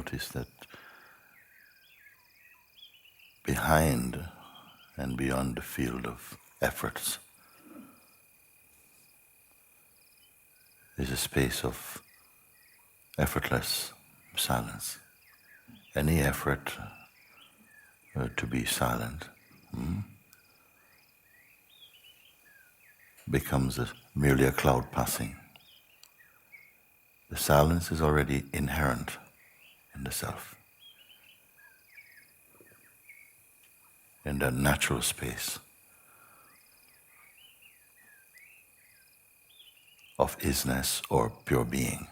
notice that behind and beyond the field of efforts is a space of effortless silence. Any effort to be silent becomes merely a cloud passing. The silence is already inherent in the self, in the natural space of isness or pure being,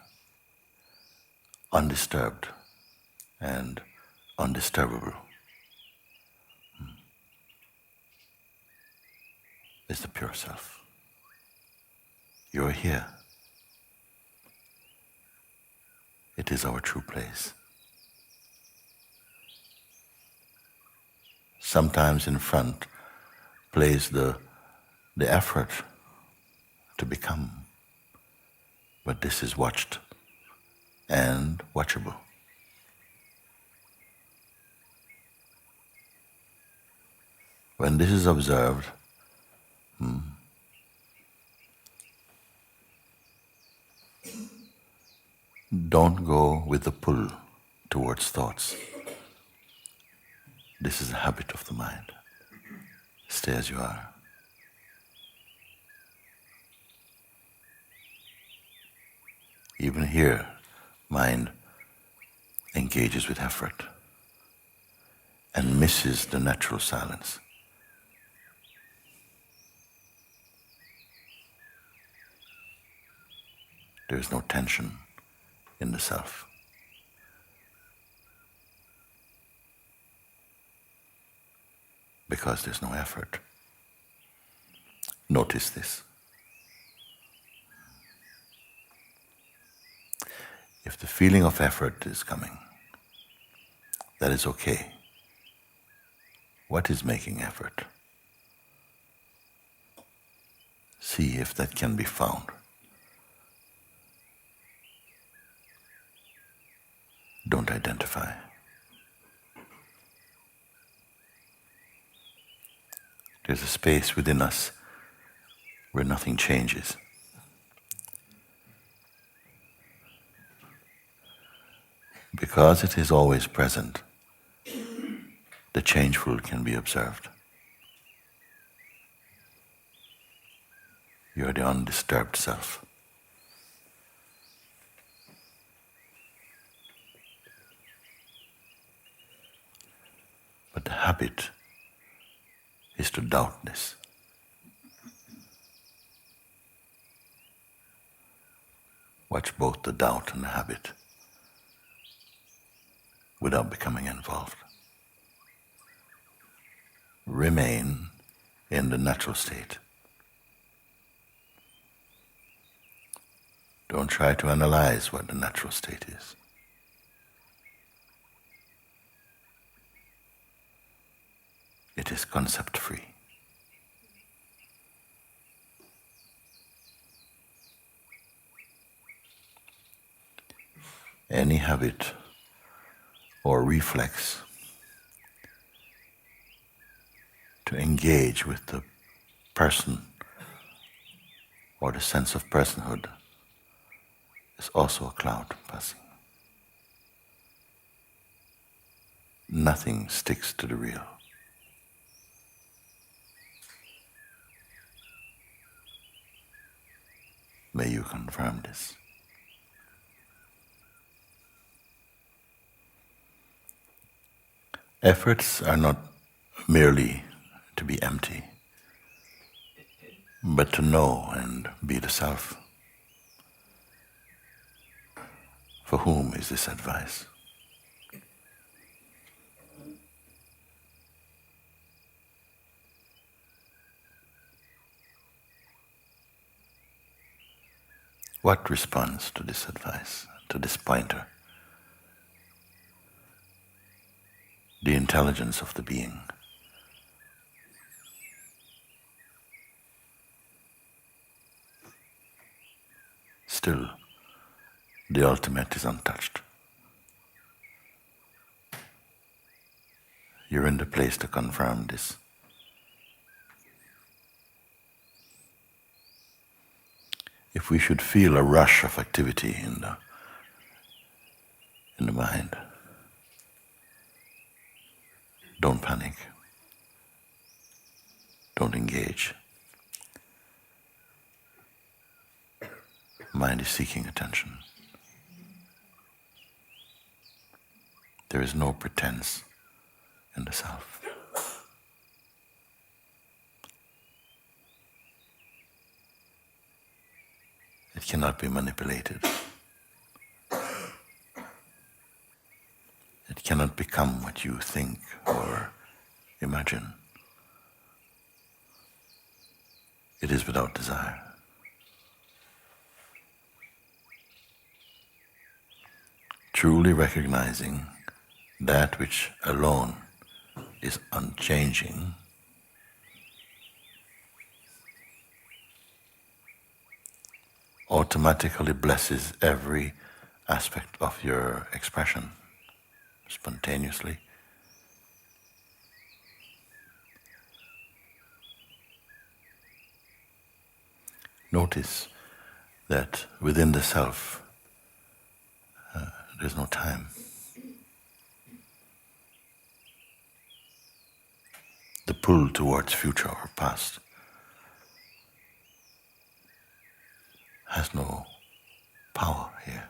undisturbed and undisturbable. Is the pure self. You're here. It is our true place. Sometimes in front plays the effort to become, but this is watched and watchable. When this is observed, don't go with the pull towards thoughts. This is a habit of the mind. Stay as you are. Even here, mind engages with effort and misses the natural silence. There is no tension in the self. Because there's no effort. Notice this. If the feeling of effort is coming, that is okay. What is making effort? See if that can be found. Don't identify. There's a space within us where nothing changes. Because it is always present, the changeful can be observed. You are the undisturbed self. But the habit is to doubt this. Watch both the doubt and the habit without becoming involved. Remain in the natural state. Don't try to analyze what the natural state is. It is concept-free. Any habit or reflex to engage with the person or the sense of personhood is also a cloud passing. Nothing sticks to the real. May you confirm this. Efforts are not merely to be empty, but to know and be the self. For whom is this advice? What responds to this advice, to this pointer? The intelligence of the being. Still, the ultimate is untouched. in the place to confirm this. If we should feel a rush of activity in the mind, don't panic. Don't engage. Mind is seeking attention. There is no pretense in the self. It cannot be manipulated. It cannot become what you think or imagine. It is without desire. Truly recognizing that which alone is unchanging automatically blesses every aspect of your expression spontaneously. Notice that within the self, there's no time. The pull towards future or past has no power here.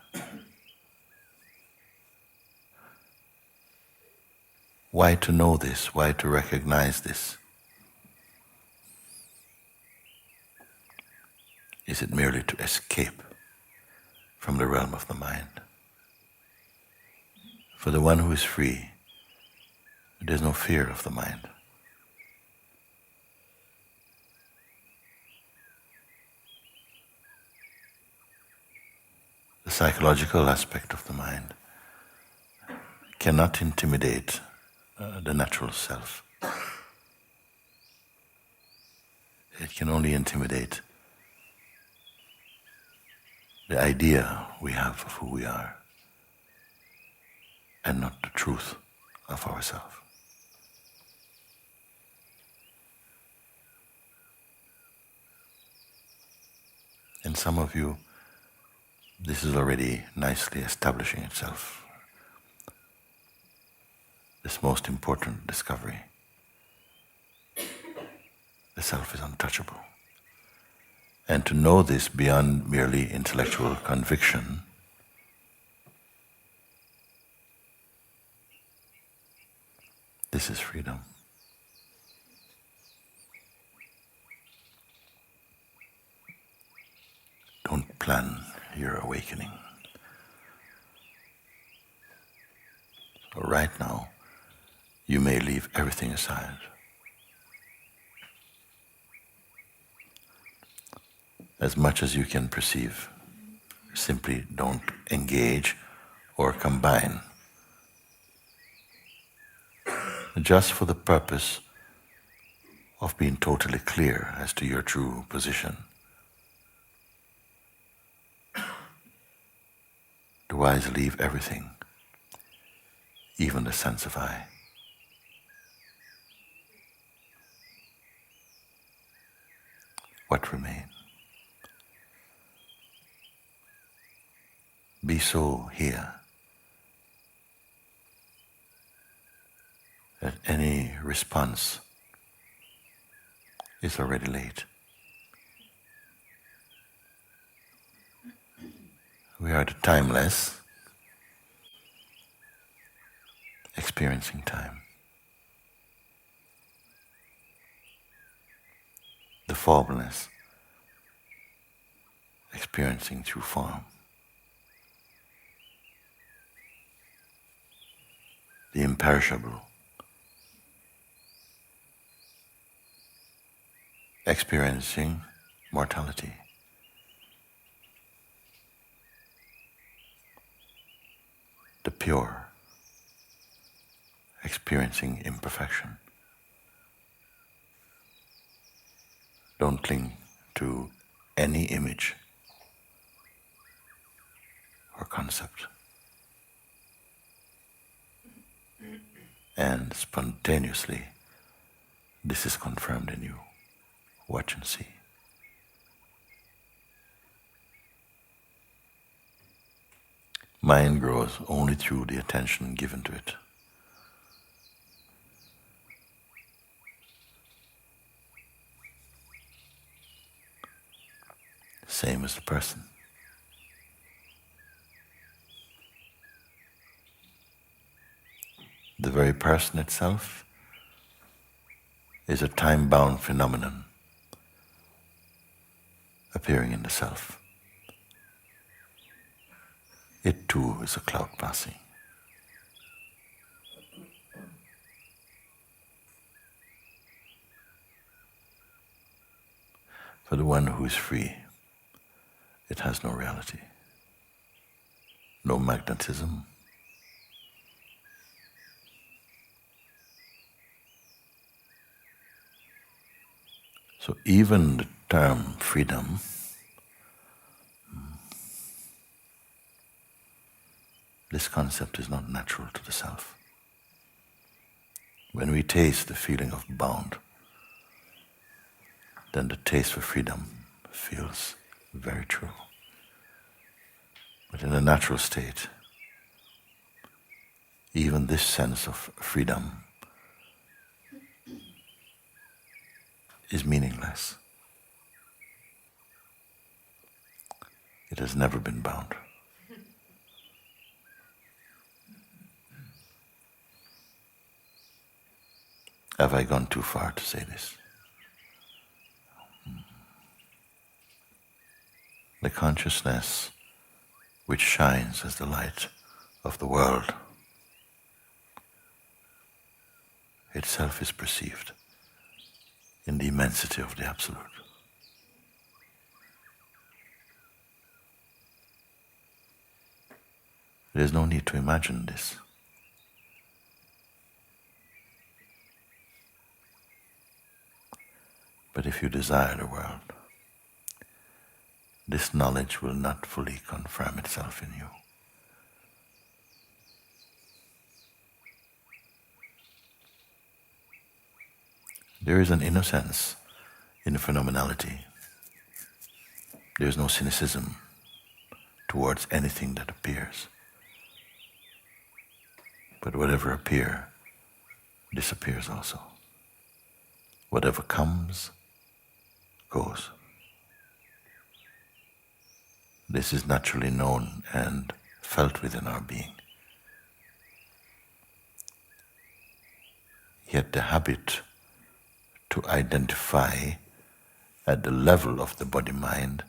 Why to know this? Why to recognize this? Is it merely to escape from the realm of the mind? For the one who is free, there's no fear of the mind. The psychological aspect of the mind cannot intimidate the natural self. It can only intimidate the idea we have of who we are and not the truth of ourselves. And some of you, this is already nicely establishing itself. This most important discovery. The self is untouchable. And to know this beyond merely intellectual conviction this is freedom. Don't plan your awakening. So right now, you may leave everything aside. As much as you can perceive, simply don't engage or combine. Just for the purpose of being totally clear as to your true position. The wise leave everything, even the sense of I. What remains? Be so here that any response is already late. We are the timeless, experiencing time. The formless, experiencing through form. The imperishable, experiencing mortality. The pure, experiencing imperfection. Don't cling to any image or concept. and spontaneously this is confirmed in you. Watch and see. Mind grows only through the attention given to it. Same as the person. The very person itself is a time-bound phenomenon appearing in the self. It too is a cloud passing. For the one who is free, it has no reality, no magnetism, so even the term freedom this concept is not natural to the self. When we taste the feeling of bound, then the taste for freedom feels very true. But in a natural state, even this sense of freedom is meaningless. It has never been bound. Have I gone too far to say this? The consciousness which shines as the light of the world itself is perceived in the immensity of the Absolute. There is no need to imagine this. But if you desire the world, this knowledge will not fully confirm itself in you. There is an innocence in phenomenality. There is no cynicism towards anything that appears. But whatever appears, disappears also. Whatever comes, goes. This is naturally known and felt within our being. Yet the habit to identify at the level of the body-mind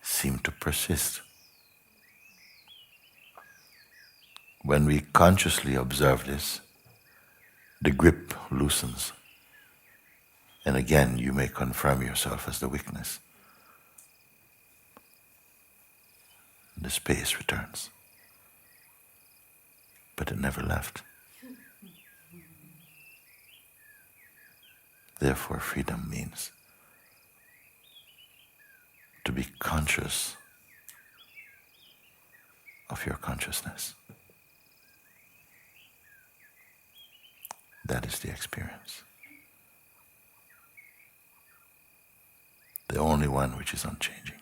seems to persist. When we consciously observe this, the grip loosens, and again you may confirm yourself as the weakness. The space returns, but it never left. Therefore, freedom means to be conscious of your consciousness. That is the experience. The only one which is unchanging.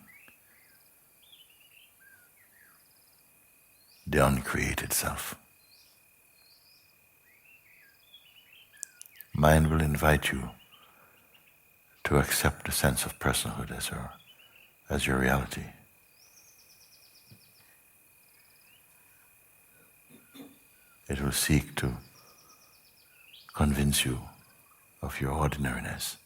The uncreated self. Mind will invite you to accept the sense of personhood as your reality. It will seek to convince you of your ordinariness,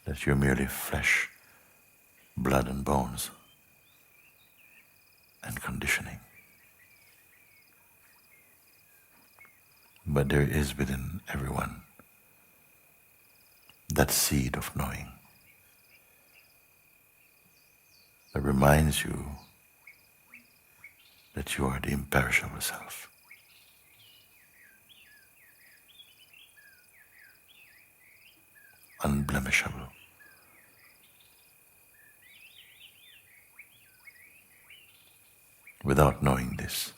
that you're merely flesh, blood and bones, and conditioning. But there is within everyone that seed of knowing that reminds you that you are the imperishable self. Unblemishable. Without knowing this,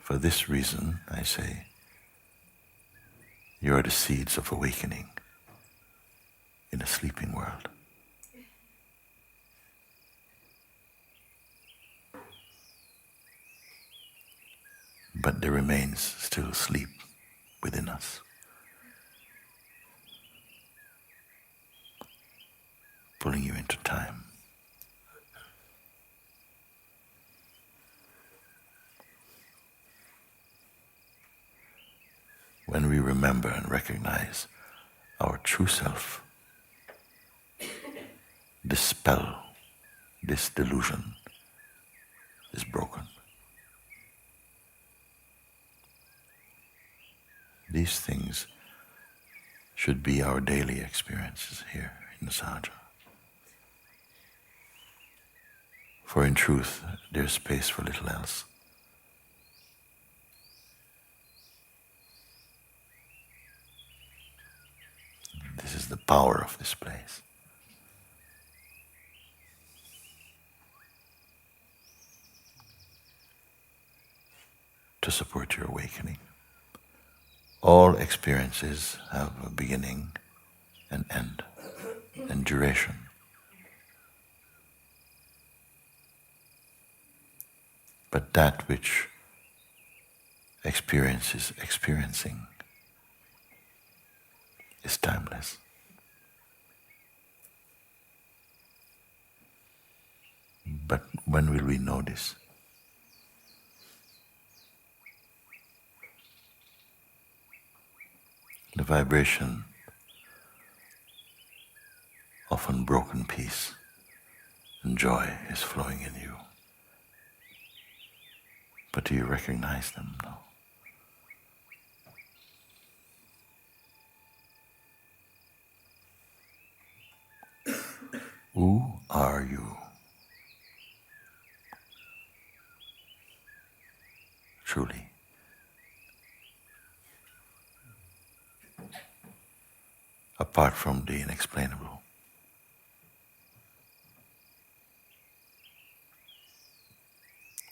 For this reason, I say, you are the seeds of awakening in a sleeping world. But there remains still sleep within us, pulling you into time. When we remember and recognize our true self, this spell, this delusion is broken. These things should be our daily experiences here in the Sahaja. For in truth, there's space for little else. This is the power of this place. To support your awakening. All experiences have a beginning and end and duration. But that which experience is experiencing is timeless. But when will we know this? The vibration of unbroken peace and joy is flowing in you. But do you recognize them now? Who are you? Truly. Apart from the inexplainable.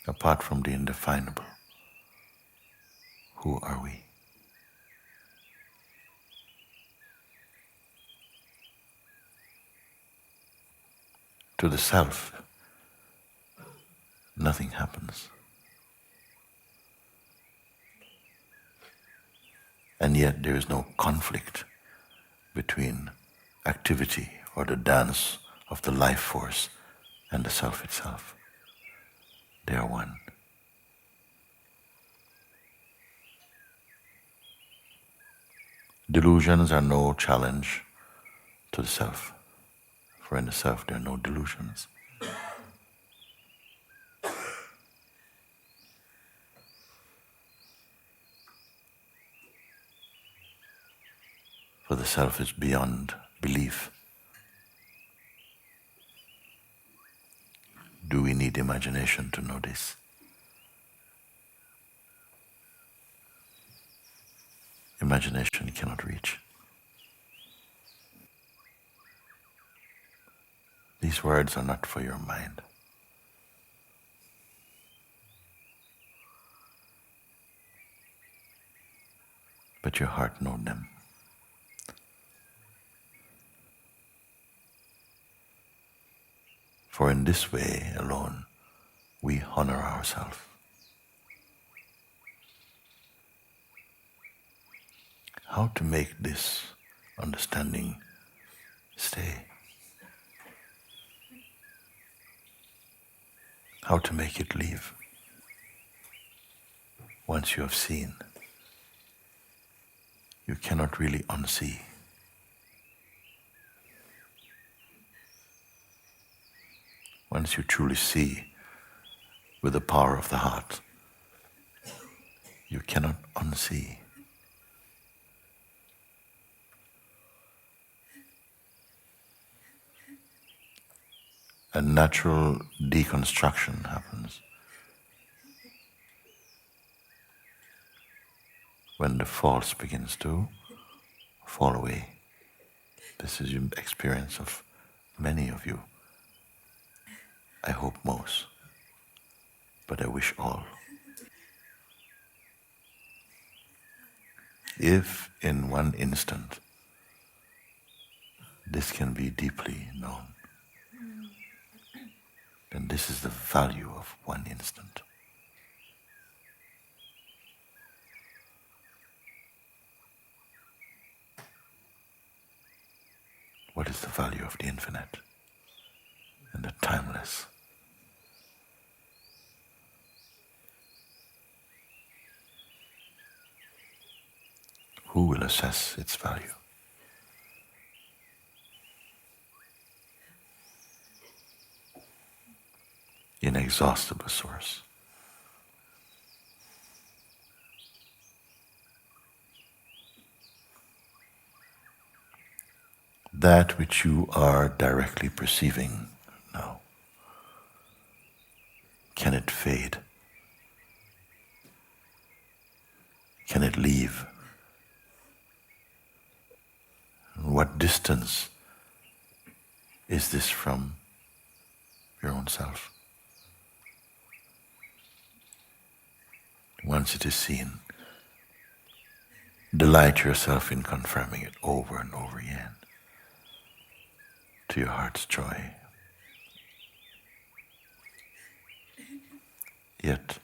Apart from the indefinable. Who are we? To the self, nothing happens. And yet there is no conflict between activity or the dance of the life force and the self itself. They are one. Delusions are no challenge to the self, for in the self there are no delusions. For the self is beyond belief. Do we need imagination to know this? Imagination cannot reach. These words are not for your mind. But your heart knows them. For in this way alone, we honor ourselves. How to make this understanding stay? How to make it leave? Once you have seen, you cannot really unsee. Once you truly see with the power of the heart, you cannot unsee. A natural deconstruction happens when the false begins to fall away. This is the experience of many of you. I hope most, but I wish all. if in one instant this can be deeply known, then this is the value of one instant. What is the value of the infinite and the timeless? Who will assess its value? Inexhaustible source. That which you are directly perceiving now, can it fade? Can it leave? What distance is this from your own self? Once it is seen, delight yourself in confirming it over and over again to your heart's joy. Yet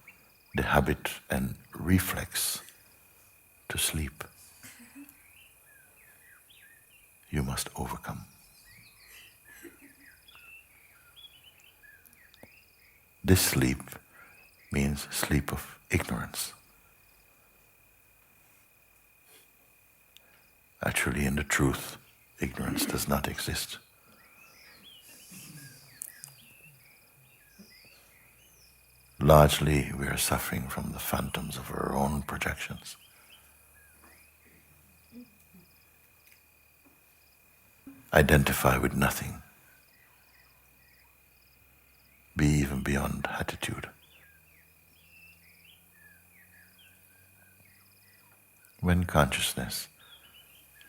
the habit and reflex to sleep you must overcome. This sleep means sleep of ignorance. Actually, in the truth, ignorance does not exist. Largely, we are suffering from the phantoms of our own projections. Identify with nothing. Be even beyond attitude. When consciousness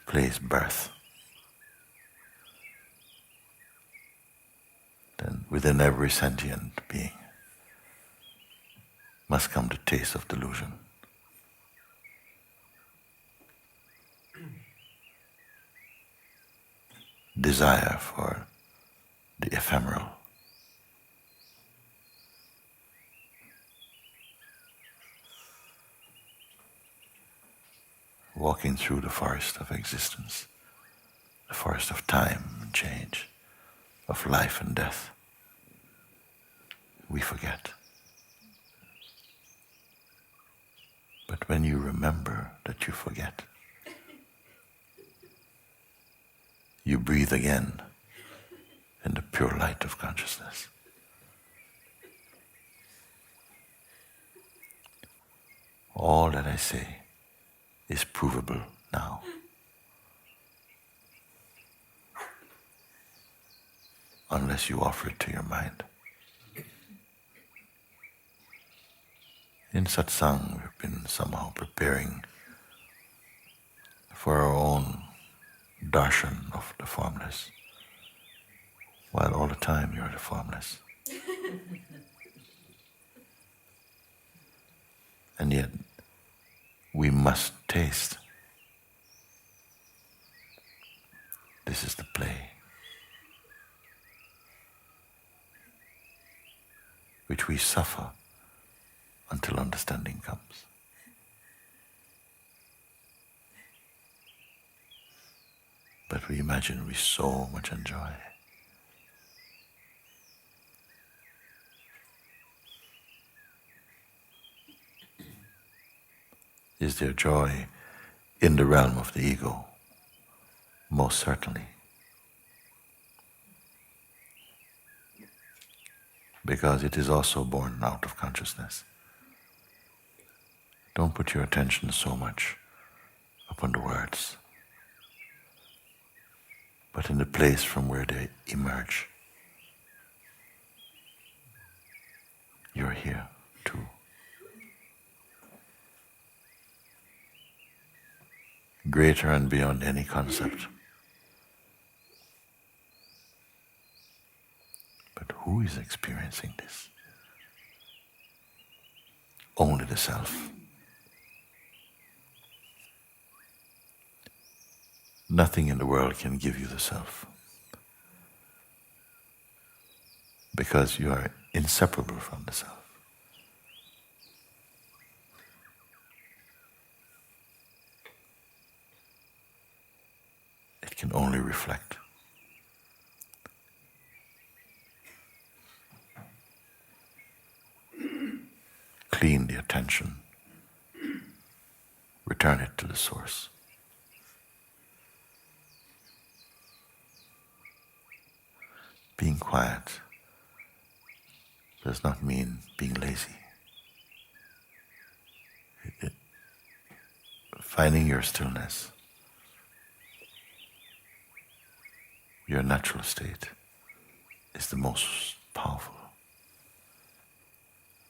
plays birth, then within every sentient being must come the taste of delusion. Desire for the ephemeral. Walking through the forest of existence, the forest of time and change, of life and death, we forget. But when you remember that you forget, you breathe again in the pure light of consciousness. All that I say is provable now. Unless you offer it to your mind. In satsang, we've been somehow preparing for our own darshan of the formless, while all the time you're the formless. And yet, we must taste. This is the play, which we suffer until understanding comes. But we imagine we so much enjoy. Is there joy in the realm of the ego? Most certainly. Because it is also born out of consciousness. Don't put your attention so much upon the words, but in the place from where they emerge. You're here too. Greater and beyond any concept. But who is experiencing this? Only the self. Nothing in the world can give you the self, because you are inseparable from the self. It can only reflect. Clean the attention, return it to the source. Being quiet does not mean being lazy. Finding your stillness, your natural state, is the most powerful.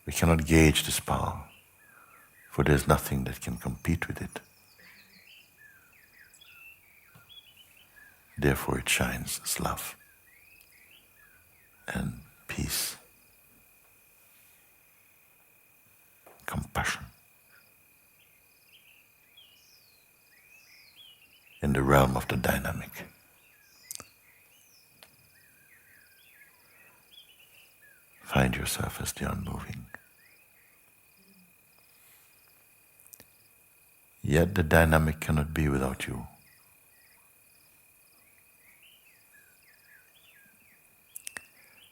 We cannot gauge this power, for there's nothing that can compete with it. Therefore it shines as love and peace, compassion. In the realm of the dynamic. Find yourself as the unmoving. Yet the dynamic cannot be without you.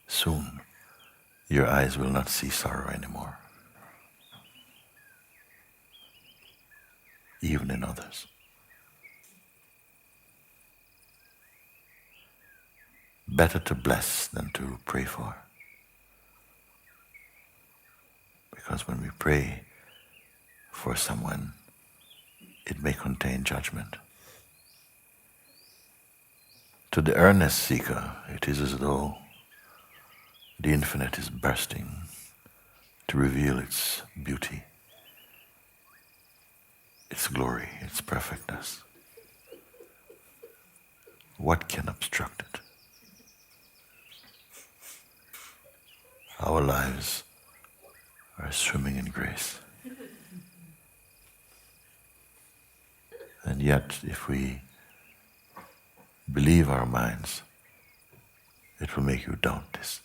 Soon, your eyes will not see sorrow anymore, even in others. Better to bless than to pray for. Because when we pray for someone, it may contain judgment. To the earnest seeker, it is as though the infinite is bursting to reveal its beauty, its glory, its perfectness. What can obstruct it? Our lives are swimming in grace. And yet, if we believe our minds, it will make you doubt this.